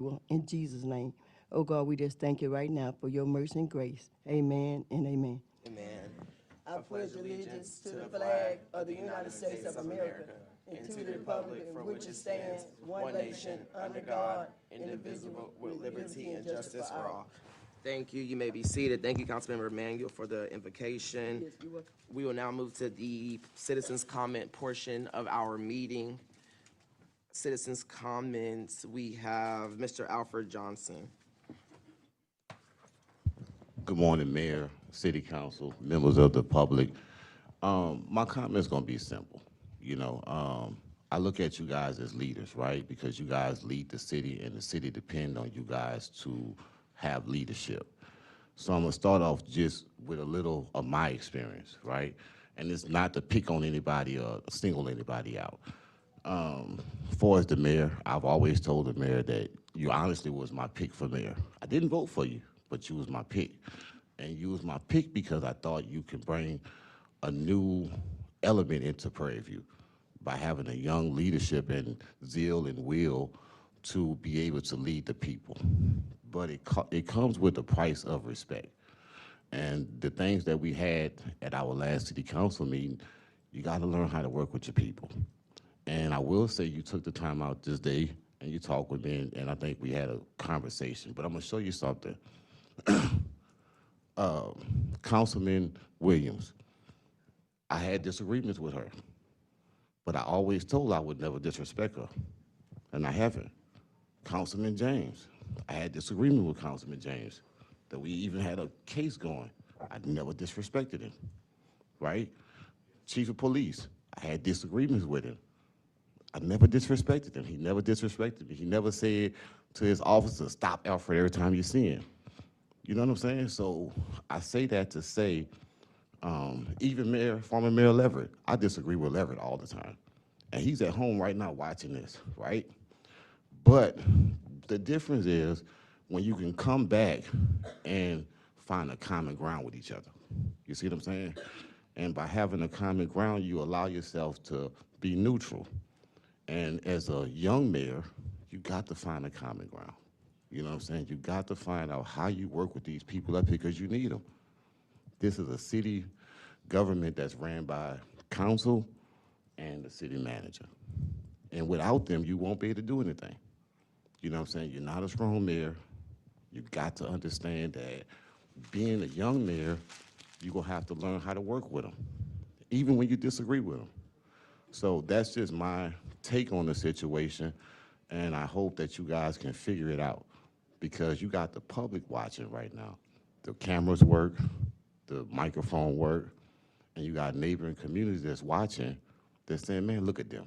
In Jesus' name. Oh God, we just thank you right now for your mercy and grace. Amen and amen. Amen. I pledge allegiance to the flag of the United States of America and to the republic for which it stands, one nation, under God, indivisible, with liberty and justice for all. Thank you. You may be seated. Thank you, Councilmember Emanuel, for the invocation. Yes, you're welcome. We will now move to the citizens' comment portion of our meeting. Citizens' comments, we have Mr. Alfred Johnson. Good morning, Mayor, City Council, members of the public. My comment's gonna be simple. I look at you guys as leaders, right? Because you guys lead the city, and the city depend on you guys to have leadership. So I'm gonna start off just with a little of my experience, right? And it's not to pick on anybody or single anybody out. Far as the mayor, I've always told the mayor that you honestly was my pick for mayor. I didn't vote for you, but you was my pick. And you was my pick because I thought you could bring a new element into Prairie View by having a young leadership and zeal and will to be able to lead the people. But it comes with the price of respect. And the things that we had at our last city council meeting, you got to learn how to work with your people. And I will say you took the time out this day and you talked with me, and I think we had a conversation. But I'm gonna show you something. Councilman Williams, I had disagreements with her, but I always told her I would never disrespect her, and I haven't. Councilman James, I had disagreement with Councilman James, that we even had a case going. I never disrespected him, right? Chief of Police, I had disagreements with him. I never disrespected him. He never disrespected me. He never said to his officer, stop Alfred every time you see him. You know what I'm saying? So I say that to say, even former Mayor Leverett, I disagree with Leverett all the time. And he's at home right now watching this, right? But the difference is when you can come back and find a common ground with each other. You see what I'm saying? And by having a common ground, you allow yourself to be neutral. And as a young mayor, you got to find a common ground. You know what I'm saying? You got to find out how you work with these people up here because you need them. This is a city government that's ran by council and the city manager. And without them, you won't be able to do anything. You know what I'm saying? You're not a strong mayor. You got to understand that being a young mayor, you're gonna have to learn how to work with them, even when you disagree with them. So that's just my take on the situation, and I hope that you guys can figure it out because you got the public watching right now. The cameras work, the microphone work, and you got neighboring communities that's watching that's saying, man, look at them.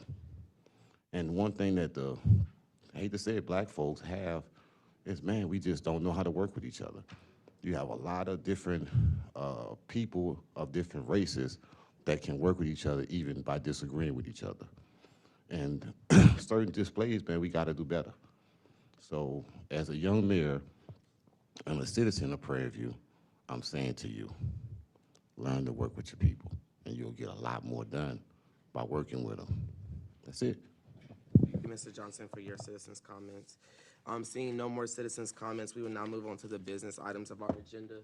And one thing that I hate to say it, black folks have is, man, we just don't know how to work with each other. You have a lot of different people of different races that can work with each other even by disagreeing with each other. And certain displays, man, we got to do better. So as a young mayor and a citizen of Prairie View, I'm saying to you, learn to work with your people, and you'll get a lot more done by working with them. That's it. Thank you, Mr. Johnson, for your citizens' comments. Seeing no more citizens' comments, we will now move on to the business items of our agenda.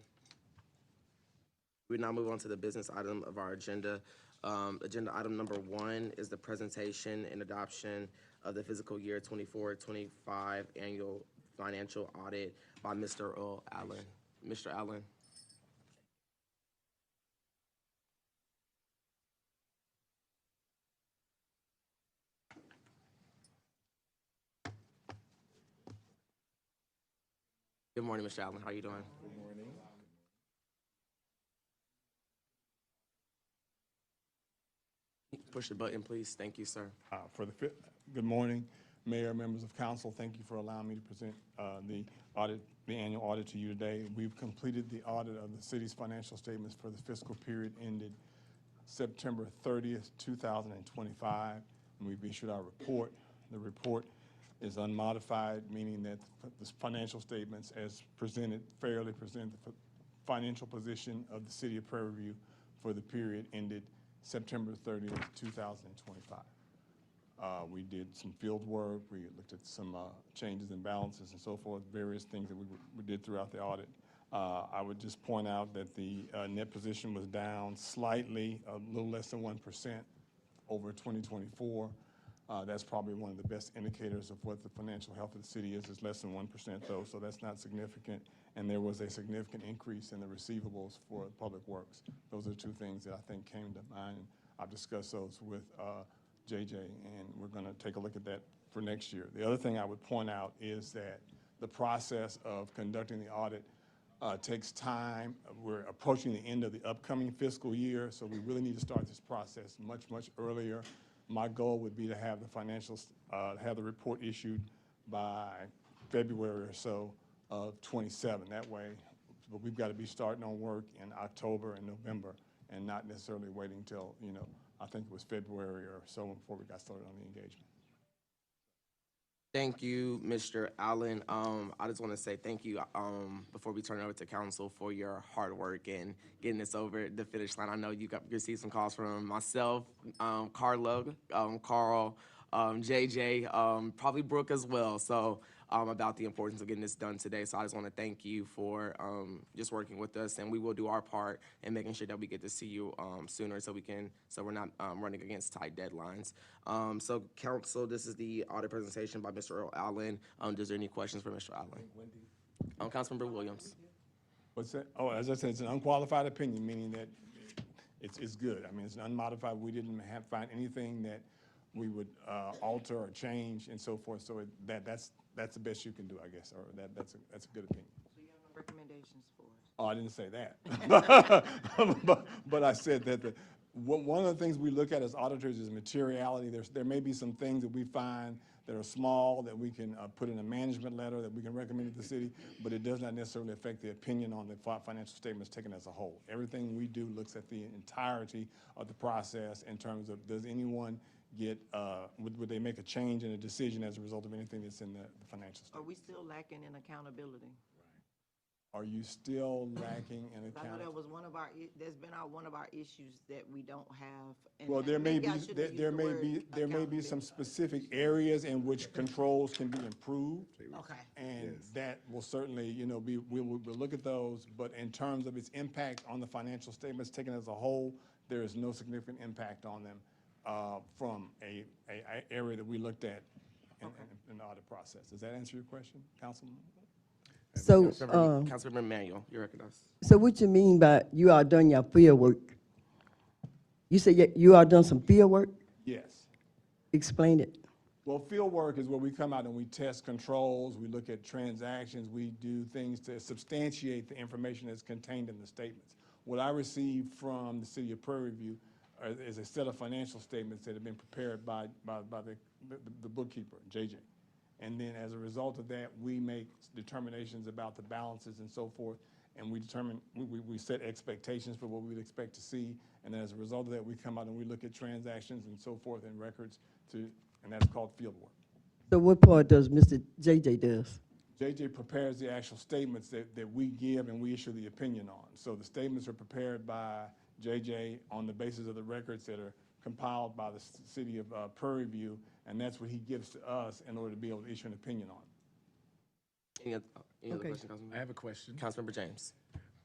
We now move on to the business item of our agenda. Agenda item number 1 is the presentation and adoption of the fiscal year 24-25 annual financial audit by Mr. Earl Allen. Mr. Allen. Good morning, Mr. Allen. How are you doing? Good morning. Push the button, please. Thank you, sir. Good morning, Mayor, members of council. Thank you for allowing me to present the annual audit to you today. We've completed the audit of the city's financial statements for the fiscal period ended September 30th, 2025, and we've issued our report. The report is unmodified, meaning that the financial statements as presented fairly present the financial position of the city of Prairie View for the period ended September 30th, 2025. We did some field work. We looked at some changes in balances and so forth, various things that we did throughout the audit. I would just point out that the net position was down slightly, a little less than 1% over 2024. That's probably one of the best indicators of what the financial health of the city is less than 1% though, so that's not significant. And there was a significant increase in the receivables for public works. Those are two things that I think came to mind. I've discussed those with JJ, and we're gonna take a look at that for next year. The other thing I would point out is that the process of conducting the audit takes time. We're approaching the end of the upcoming fiscal year, so we really need to start this process much, much earlier. My goal would be to have the financials, have the report issued by February or so of 27. That way, but we've got to be starting on work in October and November and not necessarily waiting till, you know, I think it was February or so before we got started on the engagement. Thank you, Mr. Allen. I just want to say thank you before we turn it over to council for your hard work and getting this over the finish line. I know you received some calls from myself, Carlo, Carl, JJ, probably Brooke as well. So about the importance of getting this done today. So I just want to thank you for just working with us, and we will do our part in making sure that we get to see you sooner so we're not running against tight deadlines. So council, this is the audit presentation by Mr. Earl Allen. Is there any questions for Mr. Allen? Councilmember Williams. What's that? Oh, as I said, it's an unqualified opinion, meaning that it's good. I mean, it's unmodified. We didn't find anything that we would alter or change and so forth. So that's the best you can do, I guess, or that's a good opinion. So you have no recommendations for us? Oh, I didn't say that. but I said that one of the things we look at as auditors is materiality. There may be some things that we find that are small that we can put in a management letter that we can recommend to the city, but it does not necessarily affect the opinion on the financial statements taken as a whole. Everything we do looks at the entirety of the process in terms of does anyone get, would they make a change in a decision as a result of anything that's in the financial statement? Are we still lacking in accountability? Are you still lacking in I know accountability? that was one of our, that's been one of our issues that we don't have. And Well, there may maybe be, I shouldn't have used there the may word be, there may be some accountability. specific areas in which controls can be improved. Okay. And that will certainly, you know, we'll look at those, but in terms of its impact on the financial statements taken as a whole, there is no significant impact on them from a area that we looked at in the audit process. Does that answer your question, Councilman? So, Councilmember Manuel, you're recognized. so what you mean by you all done your field work? You said you all done some field work? Yes. Explain it. Well, field work is where we come out and we test controls, we look at transactions, we do things to substantiate the information that's contained in the statements. What I received from the City of Prairie View is a set of financial statements that have been prepared by the bookkeeper, JJ. And then as a result of that, we make determinations about the balances and so forth, and we determine, we set expectations for what we would expect to see, and then as a result of that, we come out and we look at transactions and so forth and records and that's called field work. So what part does Mr. JJ does? JJ prepares the actual statements that we give and we issue the opinion on. So the statements are prepared by JJ on the basis of the records that are compiled by the City of Prairie View, and that's what he gives to us in order to be able to issue an opinion on. Any other Okay. questions, Councilmember? I have a question. Councilmember James.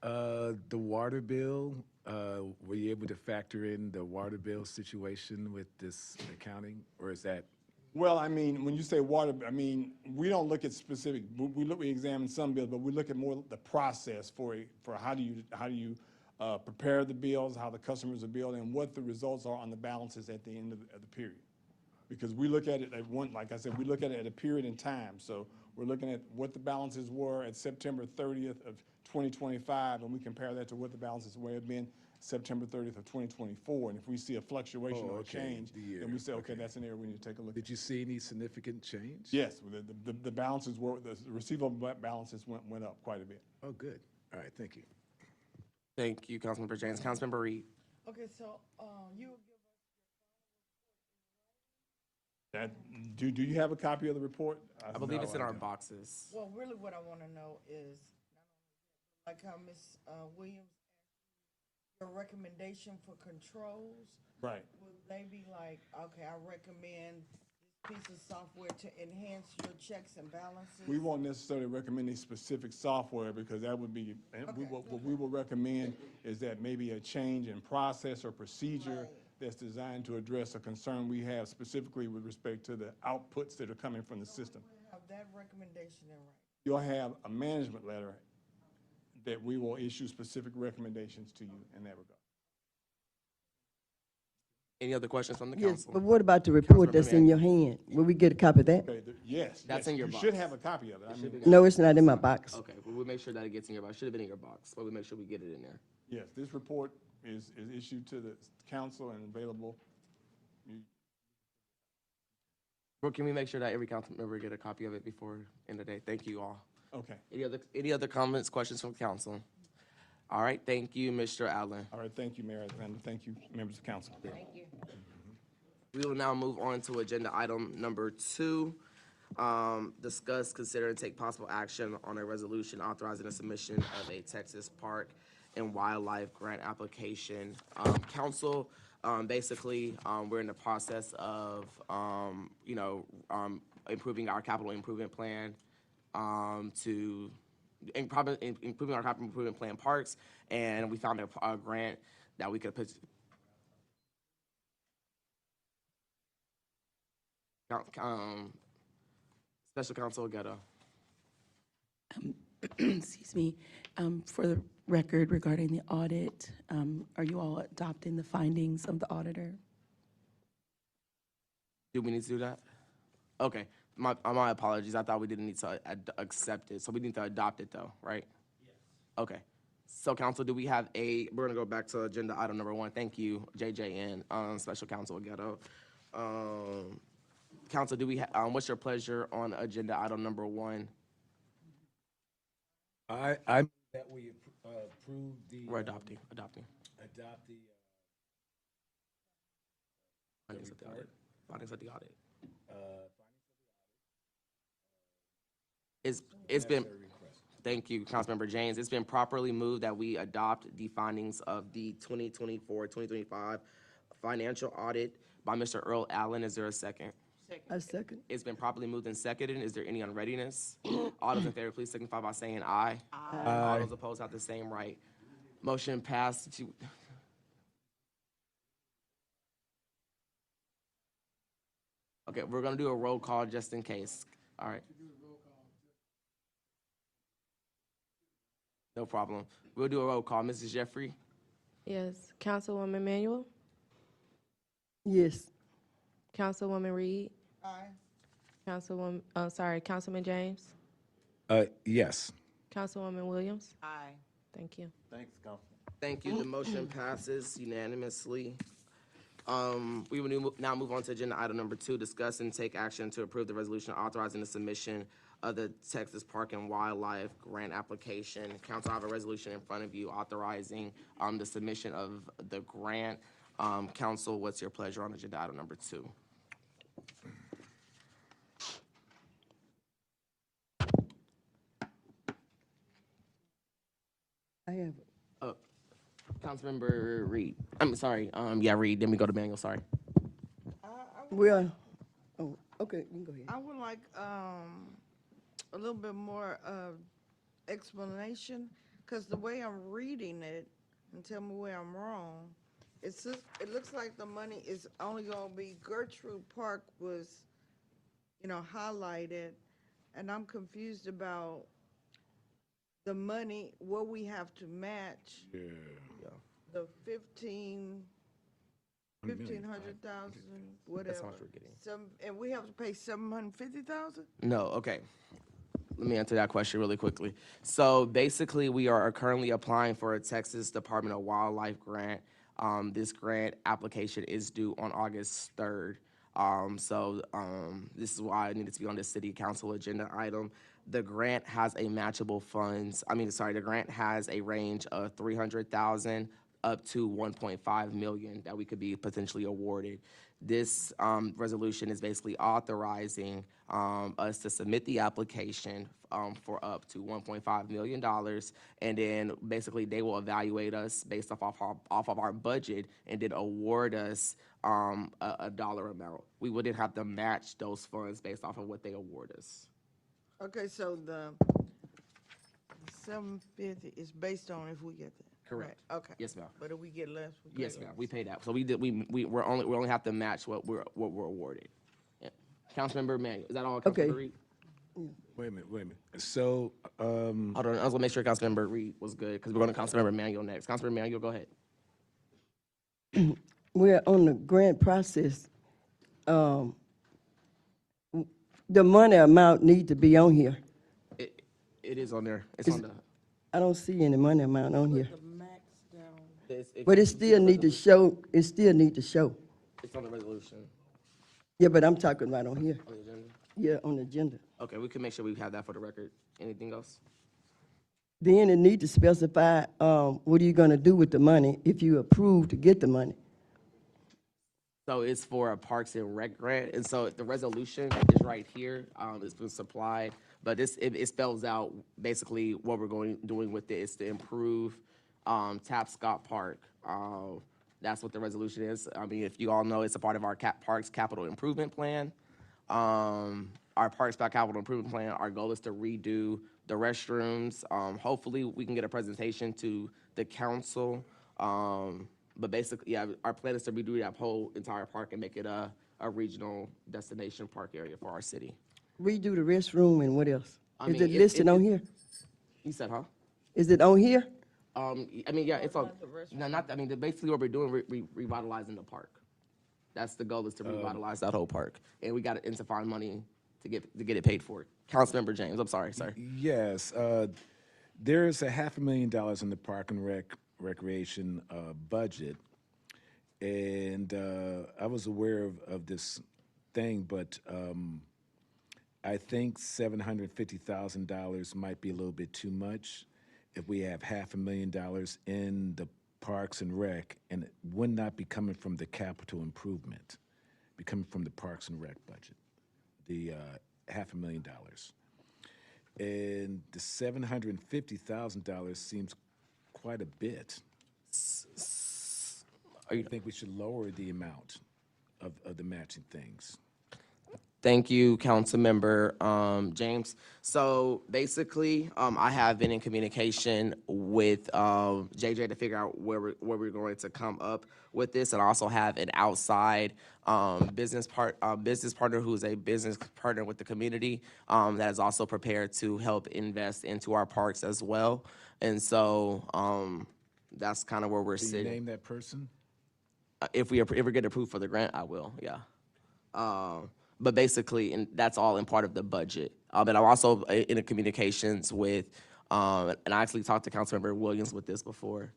The water bill, were you able to factor in the water bill situation with this accounting, or is that? Well, I mean, when you say water, I mean, we don't look at specific, we examine some bills, but we look at more the process for how do you prepare the bills, how the customers are billed, and what the results are on the balances at the end of the period. Because we look at it at like I said, we look at it at a period in time. So we're looking at what the balances were at September 30th of 2025, and we compare that to what the balances would have been September 30th of 2024. And if we see a fluctuation or a change, then we say, okay, that's an area we need to take a look at. Did you see any significant change? Yes, the balances were, the receivable balances went up quite a bit. Oh, good. All right, thank you. Thank you, Councilmember James. Councilmember Reed. Okay, so, you will give us, Do you have a copy of the report? I believe No, it's in I our don't. boxes. well, really what I wanna know is, like how Ms. Williams asked, your recommendation for controls, Right. would they be like, okay, I recommend piece of software to enhance your checks and balances? We won't necessarily recommend a specific software because that would be, what we will recommend is that maybe a change in process or procedure that's designed to address a concern we have specifically with respect to the outputs that are coming from the system. Have that recommendation in writing. You'll have a management letter that we will issue specific recommendations to you in that regard. Any other questions from the Yes, council? but what about the report Councilmember that's in your hand? Will we get a copy of that? Okay, yes. That's yes, in your You should box. have a copy of it. I mean, No, it's not in my box. Okay, well, we'll make sure that it gets in your box. Should have been in your box, but we'll make sure we get it in there. yes, this report is issued to the council and available. Well, can we make sure that every council member get a copy of it before end of the day? Thank you all. Okay, Any other comments, questions from council? All right, thank you, Mr. Allen. all right, thank you, Mayor Alexander. Thank you, members of council. We will now move on to agenda item number 2. Discuss, consider, and take possible action on a resolution authorizing the submission of a Texas Park and Wildlife grant application. Council, basically, we're in the process of, improving our capital improvement plan, improving our capital improvement plan parks, and we found a grant that we could put. Special Counsel Ghetto. Excuse me, for the record regarding the audit, are you all adopting the findings of the auditor? Do we need to do that? Okay, my apologies. I thought we didn't need to accept it, so we need to adopt it though, right? Yes. Okay. So council, we're gonna go back to agenda item number 1. Thank you, JJN, Special Counsel Ghetto. Council, what's your pleasure on agenda item number 1? I that we approve the. We're adopting. Adopt the. Findings of the audit. Findings of the audit. It's been, thank you, Councilmember James. It's been properly moved that we adopt the findings of the 2024-2025 financial audit by Mr. Earl Allen. Is there a second? A second. It's been properly moved and seconded. Is there any unreadiness? All those in favor, please signify by saying aye. Aye. All those opposed have the same right. Motion passed to. Okay, we're gonna do a roll call just in case. All right. No problem. We'll do a roll call. Mrs. Jeffrey? Yes. Councilwoman Manuel? Yes. Councilwoman Reed? Aye. Councilman James? Yes. Councilwoman Williams? Aye. Thank you. Thanks, Council. Thank you. The motion passes unanimously. We will now move on to agenda item number 2, discuss and take action to approve the resolution authorizing the submission of the Texas Park and Wildlife grant application. Council, I have a resolution in front of you authorizing the submission of the grant. Council, what's your pleasure on agenda item number 2? I have, Councilmember Reed. I'm sorry. Reed. Then we go to Manuel. Sorry. well, oh, okay, you can go ahead. I would like a little bit more explanation, because the way I'm reading it, and tell me where I'm wrong, it looks like the money is only going to be Gertrude Park was, highlighted, and I'm confused about the money, what we have to match, Yeah. the 1,500,000, whatever. That's how much we're getting. And we have to pay 750,000? No, okay. Let me answer that question really quickly. So basically, we are currently applying for a Texas Department of Wildlife grant. This grant application is due on August 3rd. This is why it needed to be on the city council agenda item. The grant has a matchable the grant has a range of 300,000 up to 1.5 million that we could be potentially awarded. this resolution is basically authorizing us to submit the application for up to $1.5 million. And then basically they will evaluate us based off of our budget and then award us a dollar amount. We wouldn't have to match those funds based off of what they award us. Okay, so the 750 is based on if we get that? Correct. Right, okay. Yes, ma'am. But if we get less, we Yes, get ma'am, less. we pay that. So we only have to match what we're awarded. Yeah. Councilmember Manuel, is that all, Okay. Councilmember Reed? Wait a minute. So, Hold on, I was gonna make sure Councilmember Reed was good, because we're going to Councilmember Manuel next. Councilmember Manuel, go ahead. We're on the grant process. The money amount need to be on here. It is on there. It's on the. I don't see any money amount on here. The max down. But it still need to show, It's on the resolution, Yeah, but I'm talking right on here. on the agenda. Yeah, on the agenda. Okay, we can make sure we have that for the record. Anything else? Then it need to specify, what are you gonna do with the money if you approve to get the money? So it's for a Parks and Rec grant, and so the resolution is right here. It's been supplied, but it spells out basically what we're doing with it is to improve Tapscott Park. That's what the resolution is. I mean, if you all know, it's a part of our Parks Capital Improvement Plan. Our Parks Capital Improvement Plan, our goal is to redo the restrooms. Hopefully, we can get a presentation to the council. But basically, yeah, our plan is to redo that whole entire park and make it a regional destination park area for our city. Redo the restroom and what else? I Is mean, it listed on here? You said, huh? Is it on here? I mean, yeah, it's on, no, not, I mean, basically what we're doing, revitalizing the park. That's the goal, is to revitalize that whole park. And we got to find money to get it paid for. Councilmember James, I'm sorry, sir. yes, there's $500,000 in the Park and Recreation budget. And I was aware of this thing, but I think $750,000 might be a little bit too much if we have $500,000 in the Parks and Rec, and it would not be coming from the capital improvement, be coming from the Parks and Rec budget, the $500,000. And the $750,000 seems quite a bit. I think we should lower the amount of the matching things. Thank you, Councilmember James. So basically, I have been in communication with JJ to figure out where we're going to come up with this, and I also have an outside business partner who's a business partner with the community that is also prepared to help invest into our parks as well. And so that's kind of where we're Can you sitting. name that person? If we ever get approved for the grant, I will, yeah. But basically, and that's all in part of the budget. And I'm also in the communications with, and I actually talked to Councilmember Williams with this before.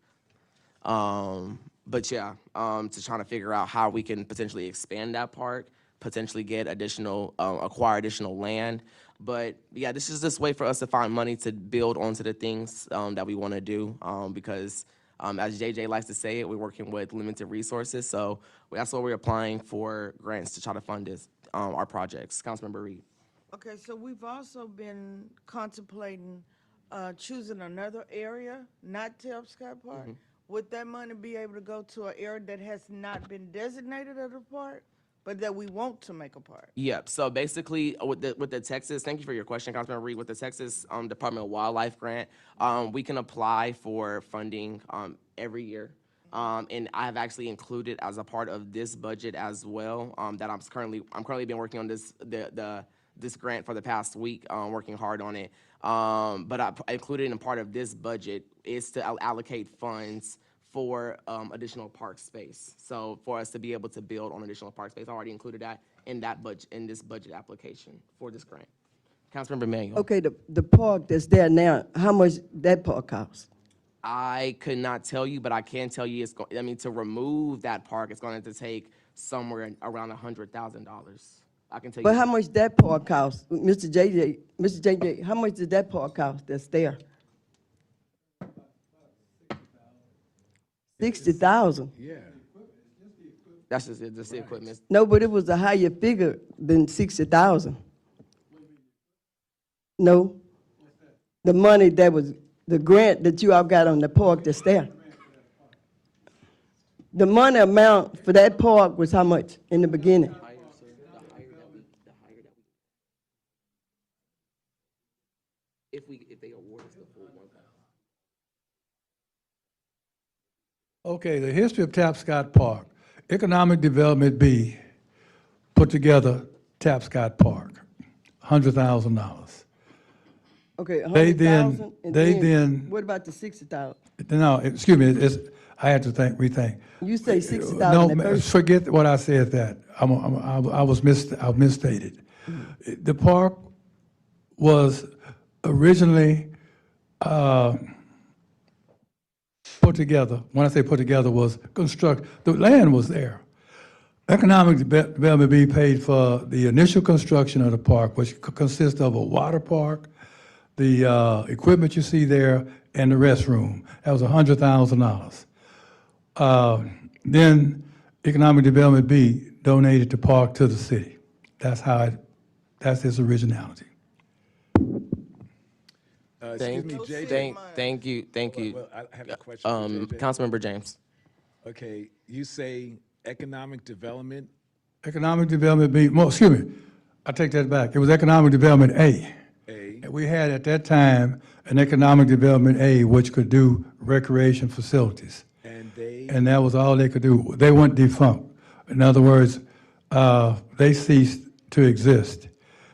But yeah, to trying to figure out how we can potentially expand that park, potentially get additional, acquire additional land. But yeah, this is just a way for us to find money to build onto the things that we want to do, because as JJ likes to say it, we're working with limited resources. So that's why we're applying for grants to try to fund this, our projects. Councilmember Reed. Okay, so we've also been contemplating choosing another area, not Tapscott Park. Would that money be able to go to an area that has not been designated as a park, but that we want to make a park? Yep. So basically, with the Texas, thank you for your question, Councilmember Reed. With the Texas Department of Wildlife grant, we can apply for funding every year. And I have actually included as a part of this budget as well, that I'm currently been working on this grant for the past week, working hard on it. But I included in part of this budget is to allocate funds for additional park space. So for us to be able to build on additional park space, I already included that in this budget application for this grant. Councilmember Manuel. Okay, the park that's there now, how much that park costs? I could not tell you, but I can tell you to remove that park, it's going to take somewhere around $100,000. I can tell you. But how much that park costs? Mr. JJ, how much does that park cost that's there? 60,000. Yeah. That's just the equipment. No, but it was a higher figure than 60,000. No? The money that was, the grant that you all got on the park that's there. The money amount for that park was how much in the beginning? If they award us the full 1,000. Okay, the history of Tapscott Park. Economic Development B put together Tapscott Park, $100,000. Okay, They 100,000, and then- what about the 60,000? No, excuse me, I had to rethink. You say 60,000 at No, first. forget what I said that. I misstated. The park was originally put together, when I say put together, was the land was there. Economic Development B paid for the initial construction of the park, which consists of a water park, the equipment you see there, and the restroom. That was $100,000. Then Economic Development B donated the park to the city. That's that's its originality. Excuse me, Thank you. Well, I have a question for JJ. Councilmember James. Okay, you say economic development, Economic Development B, well, excuse me, I take that back. It was Economic Development A. A, And we had at that time an Economic Development A, which could do recreation facilities. and they, And that was all they could do. They went defunct. In other words, they ceased to exist.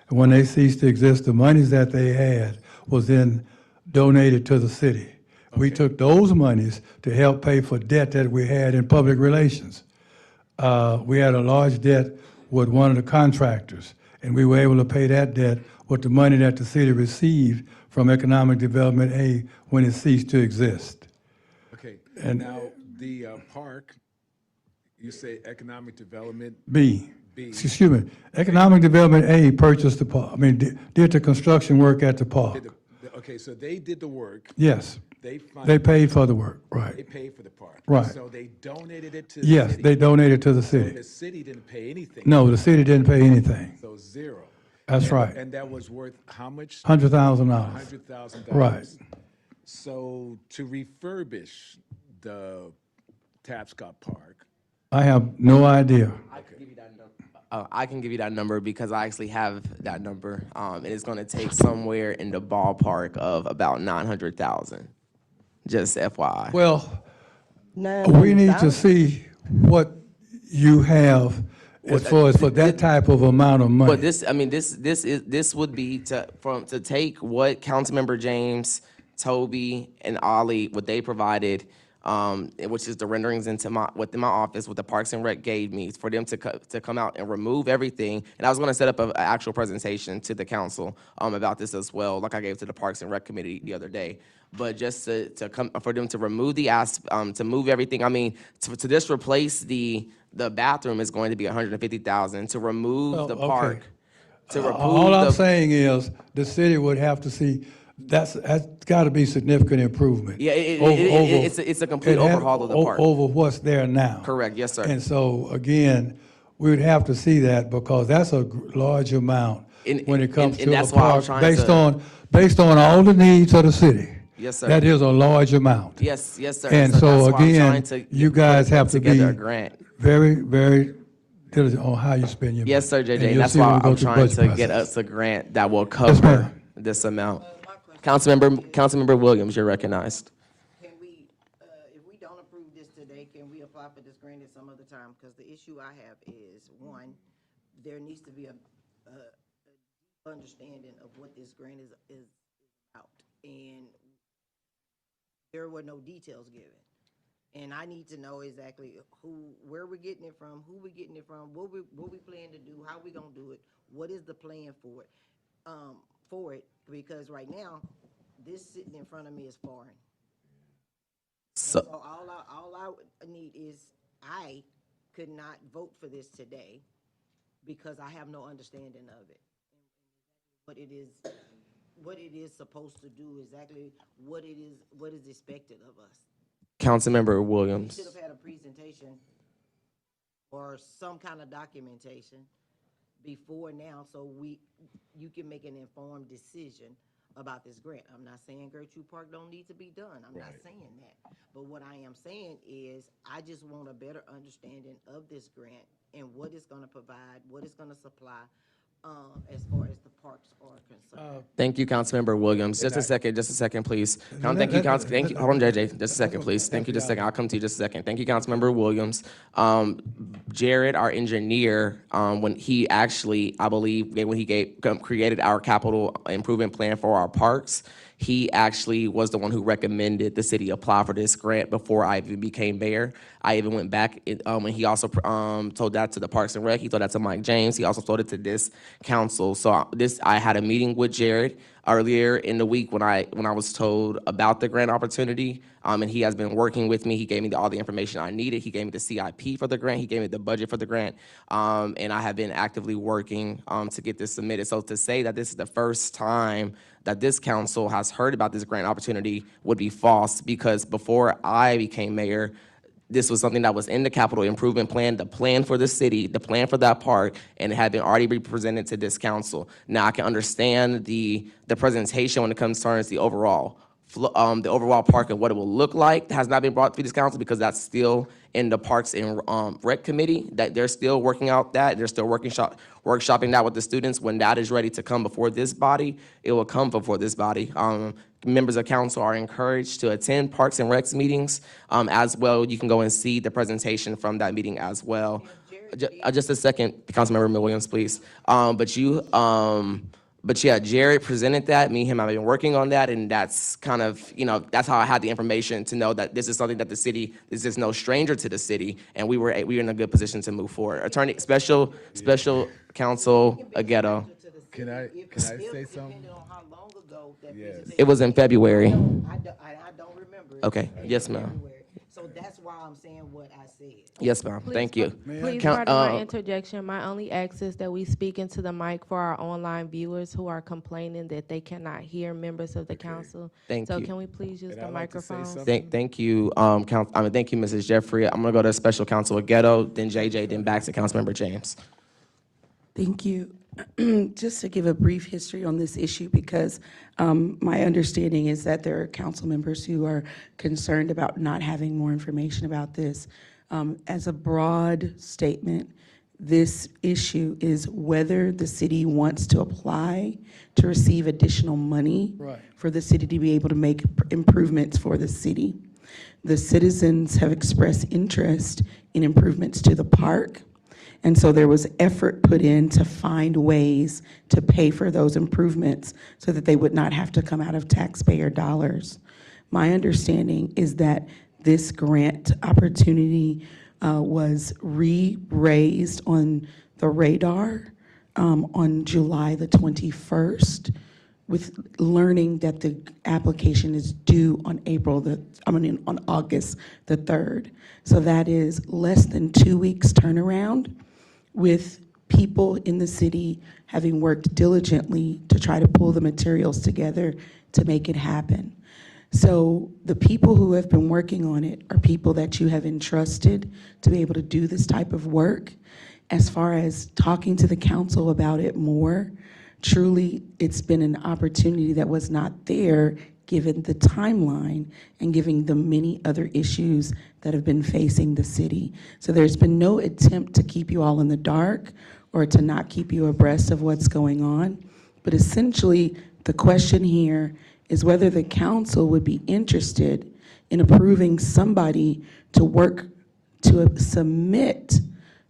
And when they ceased to exist, the monies that they had was then donated to the city. We took those monies to help pay for debt that we had in public relations. We had a large debt with one of the contractors, and we were able to pay that debt with the money that the city received from Economic Development A when it ceased to exist. okay, And- now the park, you say economic development, B. B. Excuse me. Economic Development A purchased the park, did the construction work at the park. okay, so they did the work, Yes, they they funded, paid for the work, they right. paid for the park. Right. So they donated it to the Yes, city. they donated to the So city. the city didn't pay anything. No, the city didn't pay anything. So zero. That's And- right. And that was worth how much? $100,000. $100,000. Right. So to refurbish the Tapscott Park, I have no idea. I can give you that number because I actually have that number. And it's gonna take somewhere in the ballpark of about 900,000, just FYI. Well, we need to 900,000? see what you have as far as for that type of amount of money. But this would be to take what Councilmember James, Toby, and Ollie, what they provided, which is the renderings within my office, what the Parks and Rec gave me, for them to come out and remove everything. And I was gonna set up an actual presentation to the council, about this as well, like I gave to the Parks and Rec committee the other day. But just to come, for them to remove to move everything, to just replace the bathroom is going to be 150,000, to remove the okay. park. To remove All I'm the, saying is, the city would have to see, that's got to be significant improvement. Yeah, over- it's a complete it has- overhaul of the park. Over what's there now. Correct, yes, sir. And so, again, we would have to see that because that's a large amount And- when it comes and to that's a why I'm park, trying based on all the needs of the city. Yes, sir. That is a large amount. Yes, sir. And that's so why I'm trying again, to you guys put have to be together a grant. very, very diligent on how you spend your money. Yes, sir, JJ. you'll And that's see when why we go I'm through trying budget to get process. us a grant that will Yes, cover ma'am. this amount. Councilmember Williams, you're recognized. Can we, if we don't approve this today, can we apply for this grant at some other time? Because the issue I have is, one, there needs to be a understanding of what this grant is about. And there were no details given. And I need to know exactly where we're getting it from, who we're getting it from, what we plan to do, how we gonna do it, what is the plan for it, because right now, this sitting in front of me is foreign. So, So all I need is, I could not vote for this today because I have no understanding of it. What it is supposed to do, exactly what is expected of us. Councilmember We Williams. should have had a presentation or some kind of documentation before now, so you can make an informed decision about this grant. I'm not saying Gertrude Park don't need to be done. I'm not saying that. But what I am saying is, I just want a better understanding of this grant and what it's gonna provide, what it's gonna supply, as far as the parks are concerned. Thank you, Councilmember Williams. Just a second, please. Thank you, thank you, hold on, JJ, just a second, please. Thank you, just a second, I'll come to you just a second. Thank you, Councilmember Williams. Jared, our engineer, when he actually, I believe, when he created our capital improvement plan for our parks, he actually was the one who recommended the city apply for this grant before I even became mayor. I even went back, and he also told that to the Parks and Rec. He told that to Mike James. He also told it to this council. So I had a meeting with Jared earlier in the week when I was told about the grant opportunity, and he has been working with me. He gave me all the information I needed. He gave me the CIP for the grant. He gave me the budget for the grant, and I have been actively working to get this submitted. So to say that this is the first time that this council has heard about this grant opportunity would be false, because before I became mayor, this was something that was in the capital improvement plan, the plan for the city, the plan for that park, and it had been already been presented to this council. Now I can understand the presentation when it concerns the overall park and what it will look like. That has not been brought to this council because that's still in the Parks and Rec Committee. That they're still working out that. They're still workshopping that with the students. When that is ready to come before this body, it will come before this body. Members of council are encouraged to attend Parks and Recs meetings as well. You can go and see the presentation from that meeting as well. Just a second, Councilmember Williams, please. But yeah, Jared presented that. Me and him have been working on that, and that's kind of, that's how I had the information to know that this is something that the city, this is no stranger to the city, and we were in a good position to move forward. Special Counsel Aguero. Can I say something? Depending on how long ago that Yes. presentation- It was in February. I don't remember. it. Okay. In Yes, ma'am. February. So that's why I'm saying what I said. Yes, ma'am. Thank you. Please Count- pardon my interjection. My only ask is that we speak into the mic for our online viewers who are complaining that they cannot hear members of the council. Thank So you. can we please use And the I'd like to say microphone? something. Thank you, thank you, Mrs. Jeffrey. I'm gonna go to Special Counsel Aguero, then JJ, then back to Councilmember James. Thank you. Just to give a brief history on this issue, because my understanding is that there are council members who are concerned about not having more information about this. As a broad statement, this issue is whether the city wants to apply to receive additional money for the city to be able to make improvements for the city. The citizens have expressed interest in improvements to the park. And so there was effort put in to find ways to pay for those improvements so that they would not have to come out of taxpayer dollars. My understanding is that this grant opportunity was re-raised on the radar on July the 21st, with learning that the application is due on on August the 3rd. So that is less than 2 weeks turnaround, with people in the city having worked diligently to try to pull the materials together to make it happen. So the people who have been working on it are people that you have entrusted to be able to do this type of work. As far as talking to the council about it more, truly, it's been an opportunity that was not there given the timeline and given the many other issues that have been facing the city. So there's been no attempt to keep you all in the dark or to not keep you abreast of what's going on. But essentially, the question here is whether the council would be interested in approving somebody to work to submit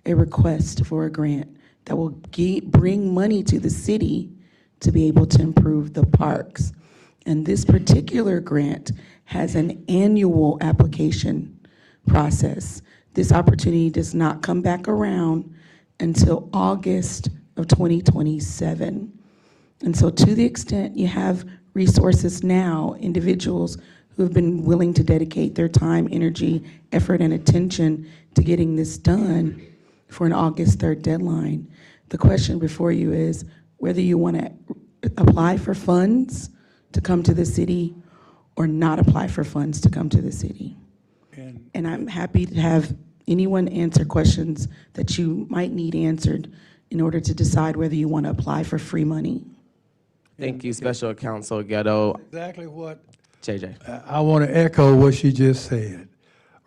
a request for a grant that will bring money to the city to be able to improve the parks. And this particular grant has an annual application process. This opportunity does not come back around until August of 2027. And so to the extent you have resources now, individuals who have been willing to dedicate their time, energy, effort, and attention to getting this done for an August 3rd deadline, the question before you is whether you want to apply for funds to come to the city or not apply for funds to come to the city. And I'm happy to have anyone answer questions that you might need answered in order to decide whether you want to apply for free money. Thank you, Special Counsel Ghetto. Exactly what JJ. I want to echo what she just said.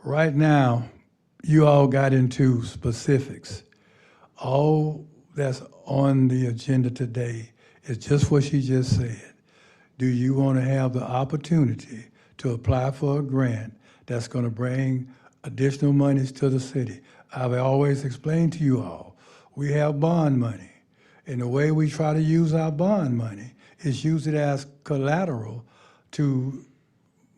Right now, you all got into specifics. All that's on the agenda today is just what she just said. Do you want to have the opportunity to apply for a grant that's going to bring additional monies to the city? I've always explained to you all, we have bond money. And the way we try to use our bond money is use it as collateral to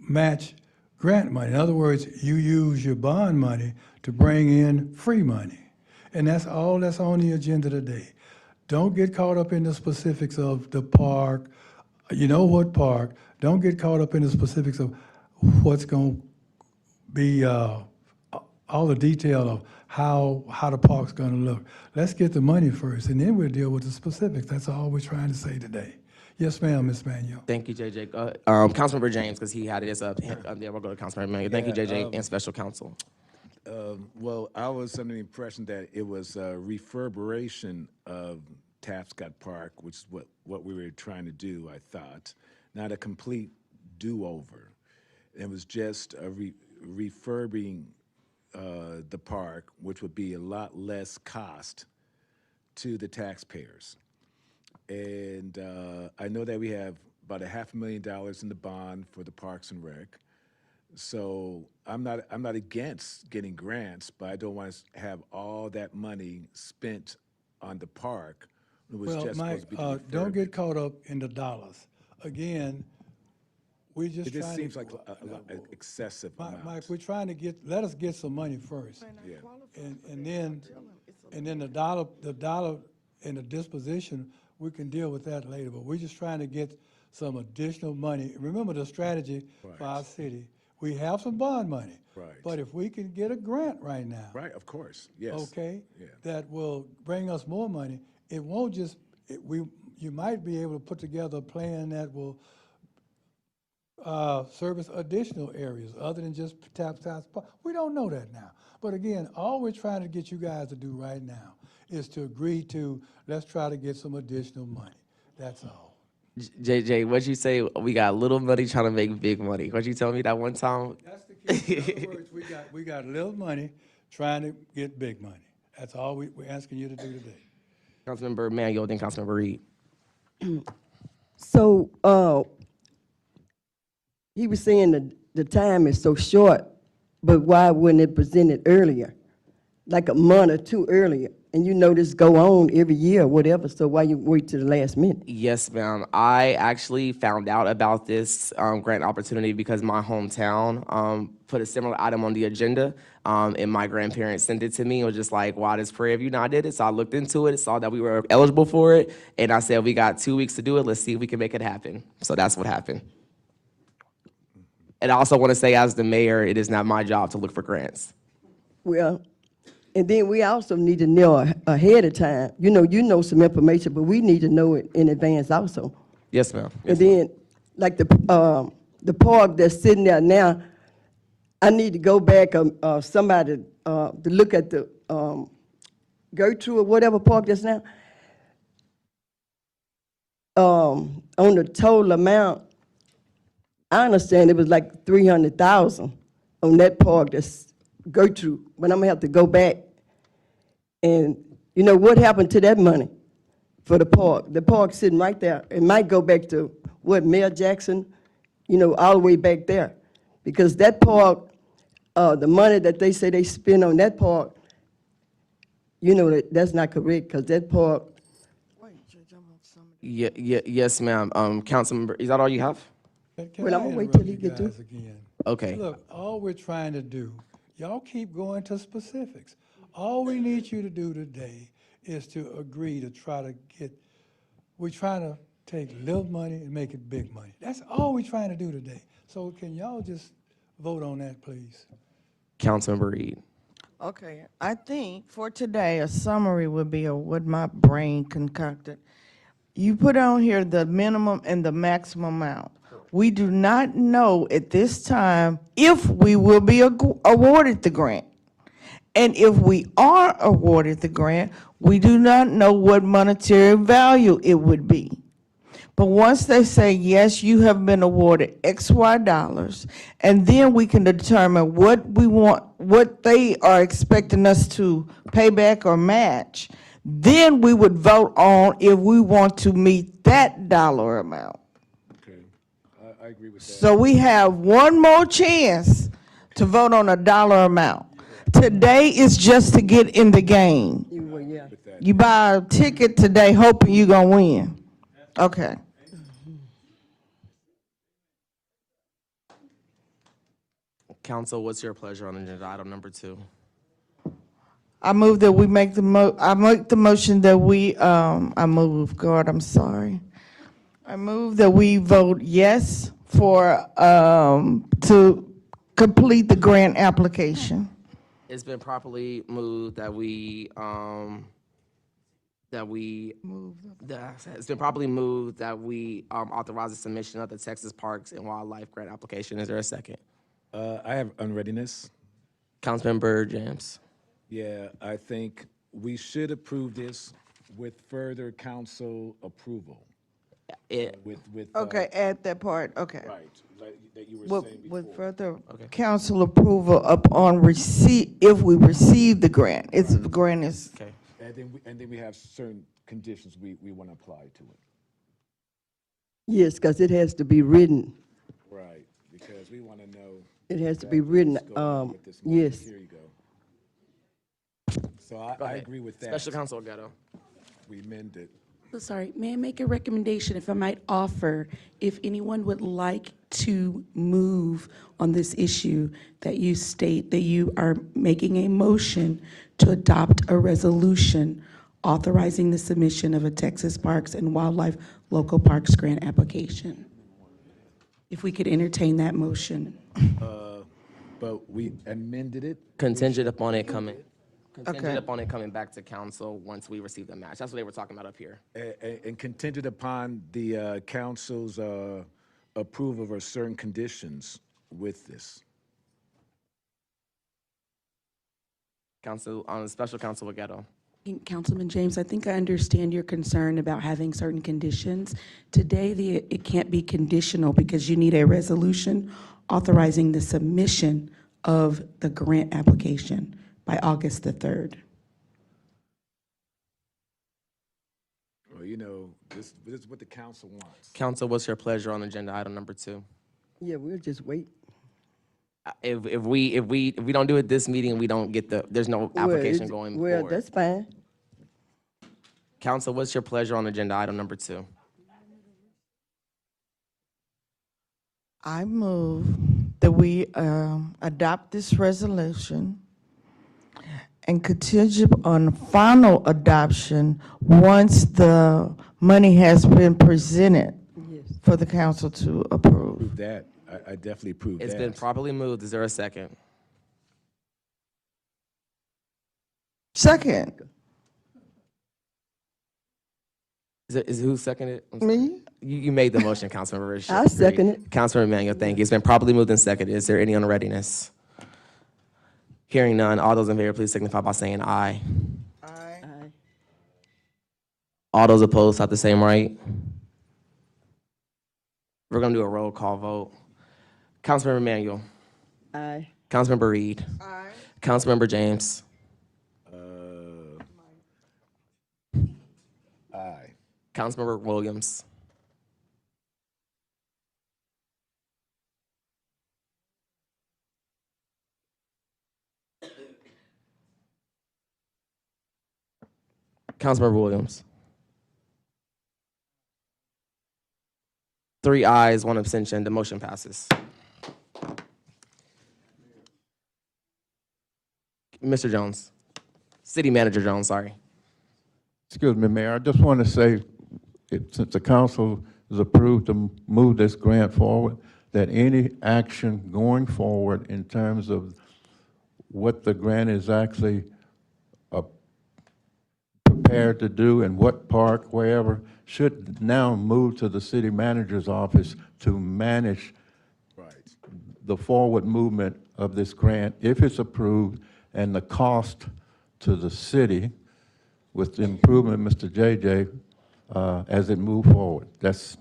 match grant money. In other words, you use your bond money to bring in free money. And that's all that's on the agenda today. Don't get caught up in the specifics of the park. You know what park? Don't get caught up in the specifics of what's going to be all the detail of how the park's going to look. Let's get the money first, and then we'll deal with the specifics. That's all we're trying to say today. Yes, ma'am, Ms. Manuel. Thank you, JJ. Councilmember James, because he had his up. Yeah, we'll go to Councilmember Manuel. Thank you, JJ, and Special Counsel. Well, I was under the impression that it was a refurbishment of Tapscott Park, which is what we were trying to do, I thought, not a complete do-over. It was just a refurbing the park, which would be a lot less cost to the taxpayers. And I know that we have about $500,000 in the bond for the Parks and Rec. So I'm not against getting grants, but I don't want to have all that money spent on the park. It was Well, just Mike, supposed to be the don't refurb. get caught up in the dollars. Again, we're just It just trying seems to. like a excessive Mike, amount. we're trying to let us get some money first. Yeah. And then the dollar and the disposition, we can deal with that later, but we're just trying to get some additional money. Remember the strategy for our city, we have some bond money. Right. But if we can get a grant right now. Right, of course, yes. Okay? Yeah. That will bring us more money, it won't just, you might be able to put together a plan that will service additional areas other than just Tapscott Park. We don't know that now. But again, all we're trying to get you guys to do right now is to agree to, let's try to get some additional money. That's all. JJ, what'd you say? We got little money trying to make big money. What'd you tell me that one time? That's the key. In other words, we got little money trying to get big money. That's all we're asking you to do today. Councilmember Manuel, then Councilmember Reed. So, he was saying that the time is so short, but why wouldn't it present it earlier? Like a month or two earlier? And you know this go on every year or whatever, so why you wait till the last minute? Yes, ma'am. I actually found out about this grant opportunity because my hometown put a similar item on the agenda, and my grandparents sent it to me. It was just like, why does Prairie View not did it? So I looked into it, saw that we were eligible for it, and I said, we got 2 weeks to do it. Let's see if we can make it happen. So that's what happened. And I also want to say, as the mayor, it is not my job to look for grants. Well, and then we also need to know ahead of time. You know some information, but we need to know it in advance also. Yes, ma'am. And then, like the park that's sitting there now, I need to go back, somebody, to look at the, Gertrude or whatever park that's now. On the total amount, I understand it was like 300,000 on that park that's Gertrude, but I'm gonna have to go back. And you know what happened to that money for the park? The park's sitting right there. It might go back to what, Mayor Jackson, all the way back there. Because that park, the money that they say they spend on that park, that's not correct, because that park, Yes, ma'am. Councilmember, is that all you have? Can Well, I I'm gonna wait interrupt till he you get through. guys again? Okay. Look, all we're trying to do, y'all keep going to specifics. All we need you to do today is to agree to try to get, we're trying to take little money and make it big money. That's all we're trying to do today. So can y'all just vote on that, please? Councilmember Reed. Okay, I think for today, a summary would be of what my brain concocted. You put on here the minimum and the maximum amount. We do not know at this time if we will be awarded the grant. And if we are awarded the grant, we do not know what monetary value it would be. But once they say, yes, you have been awarded X, Y dollars, and then we can determine what we want, what they are expecting us to pay back or match, then we would vote on if we want to meet that dollar amount. Okay, I agree with that. So we have one more chance to vote on a dollar amount. Today is just to get in the game. Well, yeah. You buy a ticket today hoping you're gonna win. Okay. Council, what's your pleasure on agenda item number 2? I move that we make I make the motion that we, I move that we vote yes for, to complete the grant application. It's been properly moved that it's been properly moved that we authorize the submission of the Texas Parks and Wildlife Grant application. Is there a second? I have unreadiness. Councilmember James. Yeah, I think we should approve this with further council approval. With. Okay, add that part, okay. Right, like that you were saying before. With further council approval upon receipt, if we receive the grant, it's, the grant is, Okay. And then we have certain conditions we want to apply to it. Yes, because it has to be written. Right, because we want to know. It has to be written, what's going on with this money. yes. Here you go. So Go I ahead. agree with that. Special Counsel Ghetto. We amend it. So sorry, may I make a recommendation, if I might offer, if anyone would like to move on this issue, that you state that you are making a motion to adopt a resolution authorizing the submission of a Texas Parks and Wildlife Local Parks Grant application. If we could entertain that motion. But we amended it. Contingent upon it coming. Okay. Contingent upon it coming back to council once we receive the match. That's what they were talking about up here. And contingent upon the council's approval of certain conditions with this. Council, on Special Counsel Ghetto. Councilman James, I think I understand your concern about having certain conditions. Today, it can't be conditional because you need a resolution authorizing the submission of the grant application by August the 3rd. Well, you know, this is what the council wants. Council, what's your pleasure on agenda item number 2? Yeah, we'll just wait. If we don't do it this meeting, we don't get there's no application going Well, forward. that's fine. Council, what's your pleasure on agenda item number 2? I move that we adopt this resolution and contingent on final adoption once the money has been presented for the council to approve. Prove that. I definitely approve that. It's been properly moved. Is there a second? Second, Is who seconded? I'm sorry. me? You made the motion, Councilmember Rashid. I second it. Councilmember Emmanuel, thank you. It's been properly moved and seconded. Is there any unreadiness? Hearing none, all those in favor, please signify by saying aye. Aye. Aye. All those opposed have the same right. We're gonna do a roll call vote. Councilmember Emmanuel, Aye. Councilmember Reed, Aye. Councilmember James, Aye. Councilmember Williams, Councilmember Williams. 3 ayes, 1 abstention. The motion passes. Mr. Jones. City Manager Jones, sorry. Excuse me, Mayor, I just want to say, since the council is approved to move this grant forward, that any action going forward in terms of what the grant is actually prepared to do and what park, wherever, should now move to the city manager's office to manage Right. the forward movement of this grant, if it's approved, and the cost to the city with the improvement, Mr. JJ, as it moved forward. That's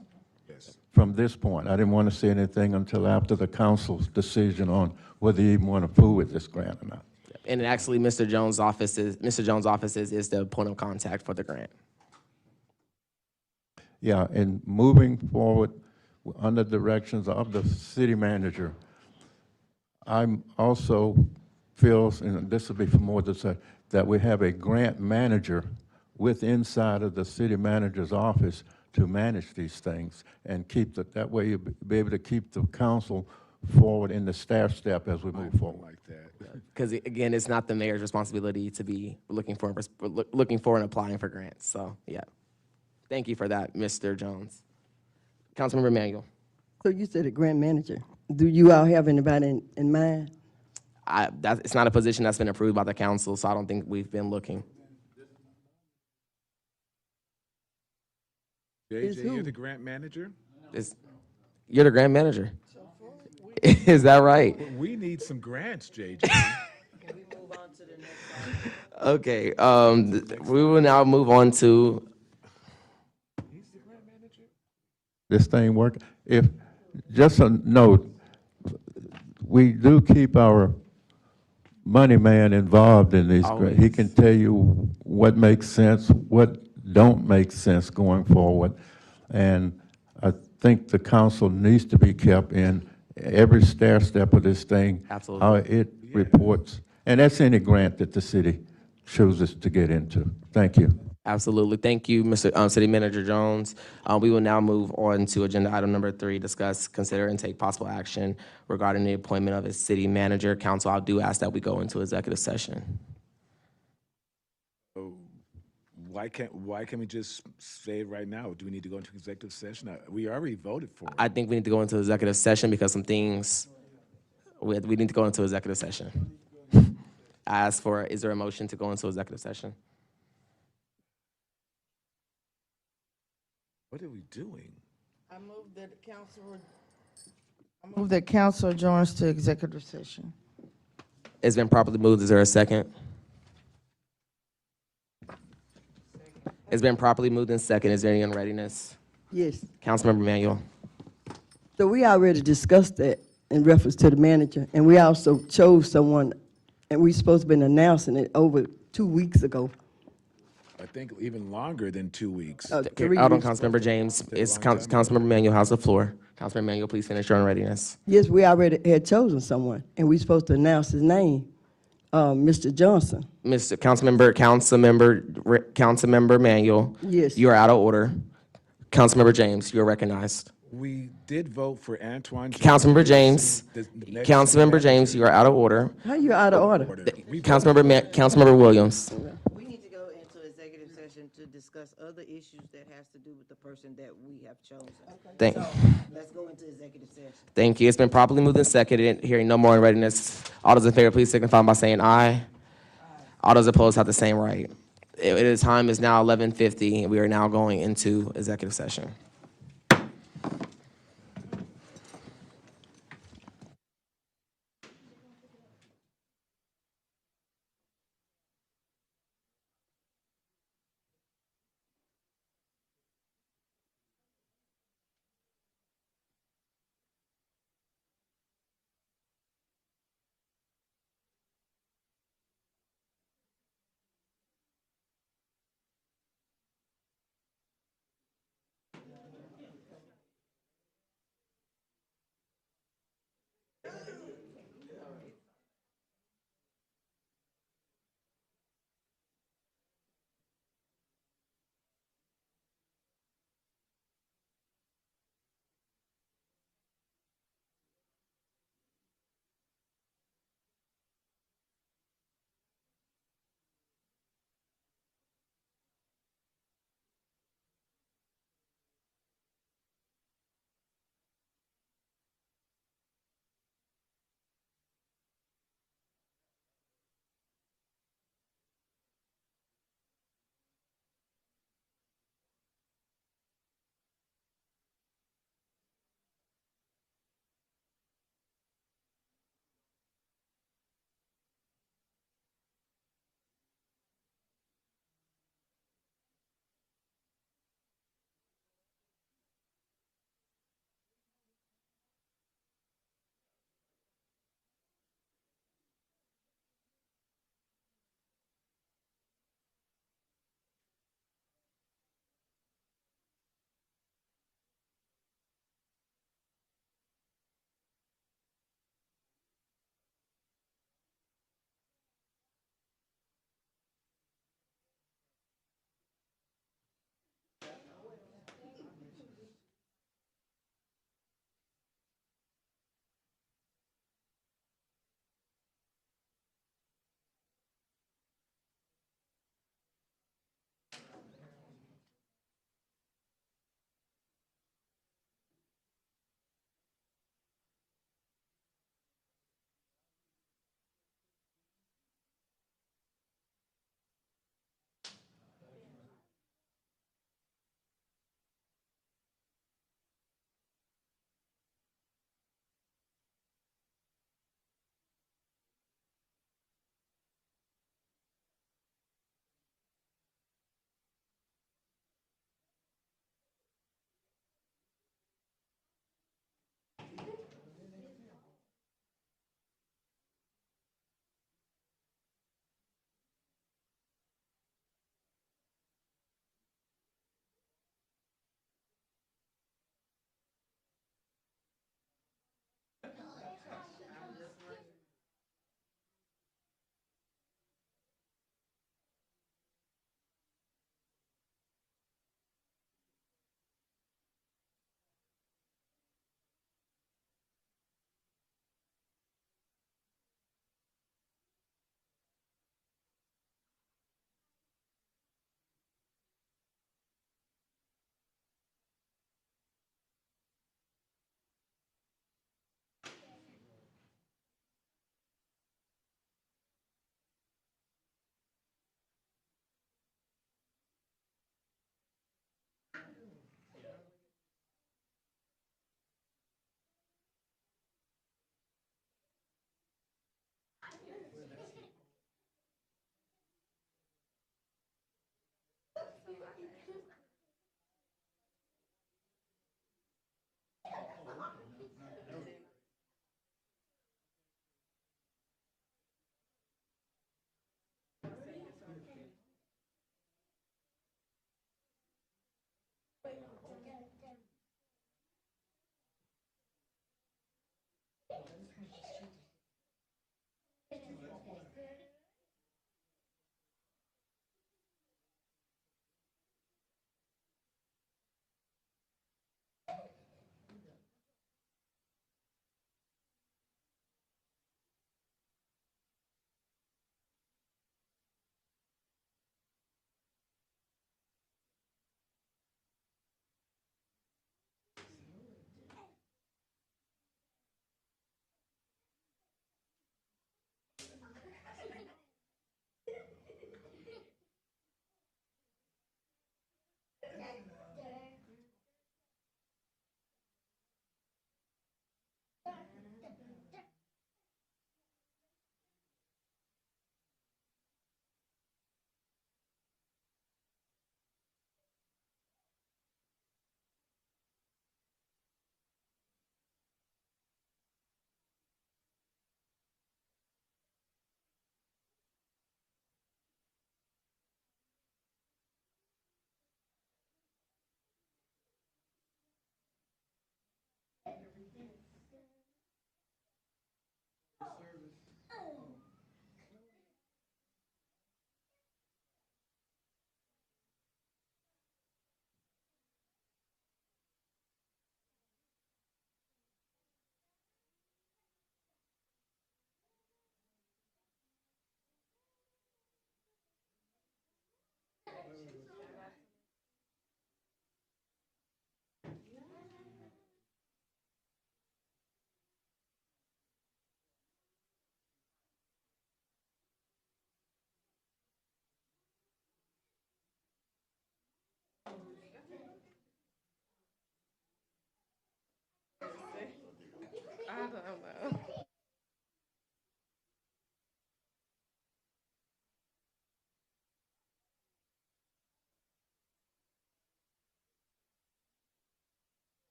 from this point. I didn't want to say anything until after the council's decision on whether you even want to move with this grant or not. And actually, Mr. Jones' office is the point of contact for the grant. Yeah, and moving forward under directions of the city manager, I'm also feels, and this will be for more to say, that we have a grant manager with inside of the city manager's office to manage these things and keep that way you'll be able to keep the council forward in the staff step as we move forward. Like that. Because again, it's not the mayor's responsibility to be looking for and applying for grants. So yeah, thank you for that, Mr. Jones. Councilmember Manuel. So you said a grant manager. Do you all have anybody in mind? It's not a position that's been approved by the council, so I don't think we've been looking. Is JJ, who? you're the grant manager? You're the grant manager. Is that right? Well, we need some grants, JJ. Can we move on to the next item? Okay, we will now move on to, This thing work? If, just a note, we do keep our money man involved in these. Always. He can tell you what makes sense, what don't make sense going forward. And I think the council needs to be kept in every step of this thing. Absolutely. How it reports, and that's any grant that the city chooses to get into. Thank you. absolutely. Thank you, Mr. City Manager Jones. We will now move on to agenda item number 3, discuss, consider, and take possible action regarding the appointment of a city manager. Council, I do ask that we go into executive session. Why can't we just say it right now? Do we need to go into executive session? We already voted for it. I think we need to go into executive session because some things, we need to go into executive session. I ask for, is there a motion to go into executive session? What are we doing? I move that council adjourns to executive session. It's been properly moved. Is there a second? It's been properly moved and second. Is there any unreadiness? Yes. Councilmember Manuel. So we already discussed that in reference to the manager, and we also chose someone, and we supposed to been announcing it over 2 weeks ago. I think even longer than 2 weeks. 3 Hold on, weeks. Councilmember James. It's a long time. Councilmember Manuel has the floor. Councilmember Manuel, please finish your unreadiness. Yes, we already had chosen someone, and we supposed to announce his name, Mr. Johnson. Councilmember Manuel. Yes. You are out of order. Councilmember James, you are recognized. We did vote for Antoine. Councilmember James. The next Councilmember James, you are out of order. How you out of order? Councilmember Williams. We need to go into executive session to discuss other issues that has to do with the person that we have chosen. Thank, Let's go into executive session. thank you. It's been properly moved and seconded. Hearing no more unreadiness. All those in favor, please signify by saying aye. All those opposed have the same right. The time is now 11:50, and we are now going into executive session.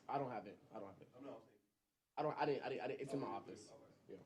I don't have it. I don't have it. I didn't, it's in my office. Yeah.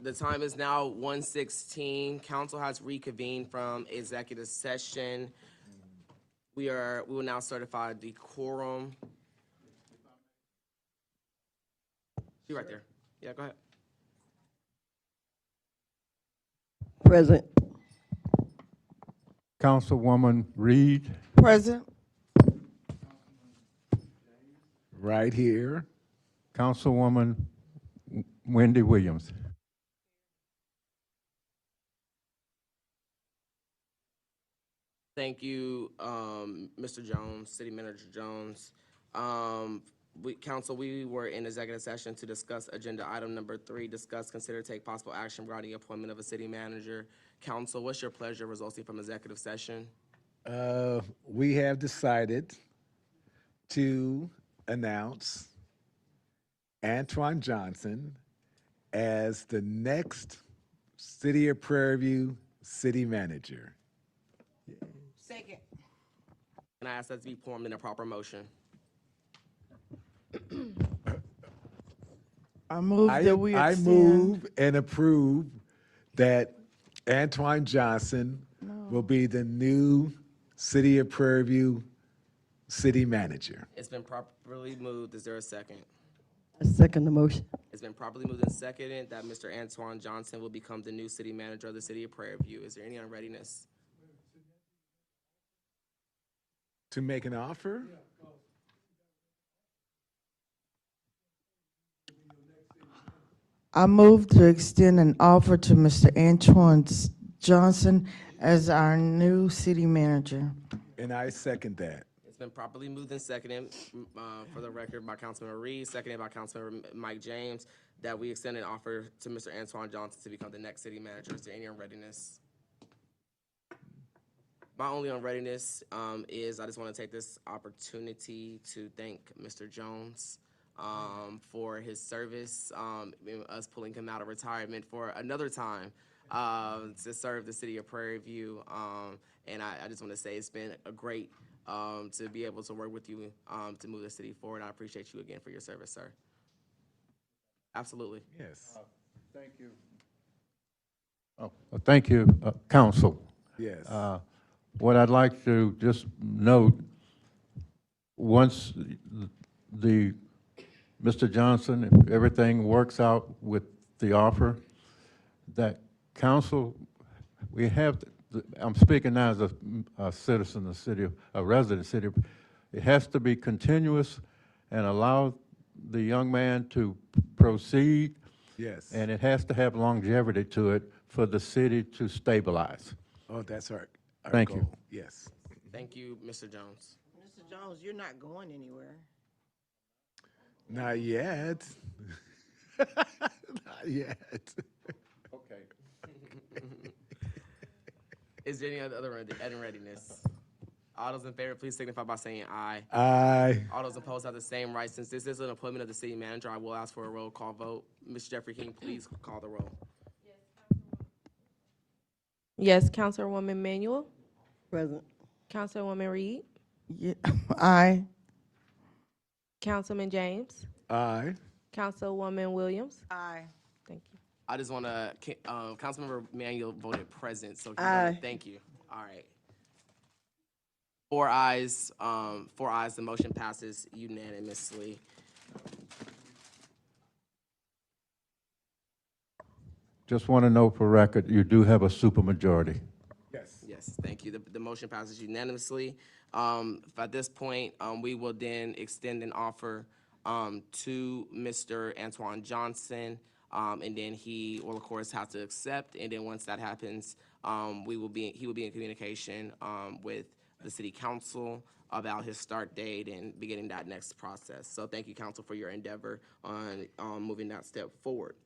The time is now 1:16. Council has reconvened from executive session. We will now certify the quorum. You right there. Yeah, go ahead. Present. Councilwoman Reed, Present. Right here. Councilwoman Wendy Williams. Thank you, Mr. Jones, City Manager Jones. Council, we were in executive session to discuss agenda item number 3, discuss, consider, take possible action regarding the appointment of a city manager. Council, what's your pleasure resulting from executive session? We have decided to announce Antoine Johnson as the next City of Prairie View city manager. Second. And I ask that to be formed in a proper motion. I move that we I extend. move and approve that Antoine Johnson will be the new City of Prairie View city manager. It's been properly moved. Is there a second? I second the motion. It's been properly moved and seconded that Mr. Antoine Johnson will become the new city manager of the City of Prairie View. Is there any unreadiness? To make an offer? I move to extend an offer to Mr. Antoine Johnson as our new city manager. And I second that. It's been properly moved and seconded, for the record, by Councilmember Reed, seconded by Councilmember Mike James, that we extend an offer to Mr. Antoine Johnson to become the next city manager. Is there any unreadiness? My only unreadiness is I just want to take this opportunity to thank Mr. Jones for his service, us pulling him out of retirement for another time to serve the City of Prairie View. And I just want to say it's been a great to be able to work with you to move the city forward. I appreciate you again for your service, sir. Absolutely. Yes. Thank you. Thank you, council. Yes. What I'd like to just note, once the Mr. Johnson, if everything works out with the offer, that council, we have, I'm speaking now as a citizen of the city, a resident city, it has to be continuous and allow the young man to proceed. Yes. And it has to have longevity to it for the city to stabilize. Oh, that's our Thank you. goal. Yes. Thank you, Mr. Jones. Mr. Jones, you're not going anywhere. Not yet. Not yet. Okay. Is there any other unreadiness? All those in favor, please signify by saying aye. Aye. All those opposed have the same right. Since this is an appointment of the city manager, I will ask for a roll call vote. Mr. Jeffrey King, please call the roll. Yes, Councilwoman Manuel. Present. Councilwoman Reed. Yeah. Aye. Councilman James. Aye. Councilwoman Williams. Aye. Thank you. I just want to, Councilmember Manuel voted present, so Aye. thank you. All right. 4 ayes, the motion passes unanimously. Just want to know for record, you do have a supermajority. Yes. Yes, thank you. The motion passes unanimously. At this point, we will then extend an offer to Mr. Antoine Johnson, and then he will, of course, have to accept. And then once that happens, he will be in communication with the city council about his start date and beginning that next process. So thank you, council, for your endeavor on moving that step forward.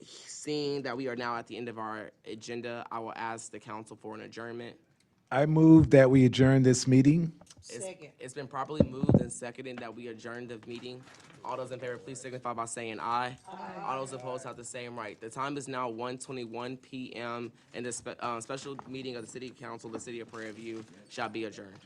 Seeing that we are now at the end of our agenda, I will ask the council for an adjournment. I move that we adjourn this meeting. Second. It's been properly moved and seconded that we adjourn the meeting. All those in favor, please signify by saying aye. All those opposed have the same right. The time is now 1:21 p.m. and the special meeting of the City Council of the City of Prairie View shall be adjourned.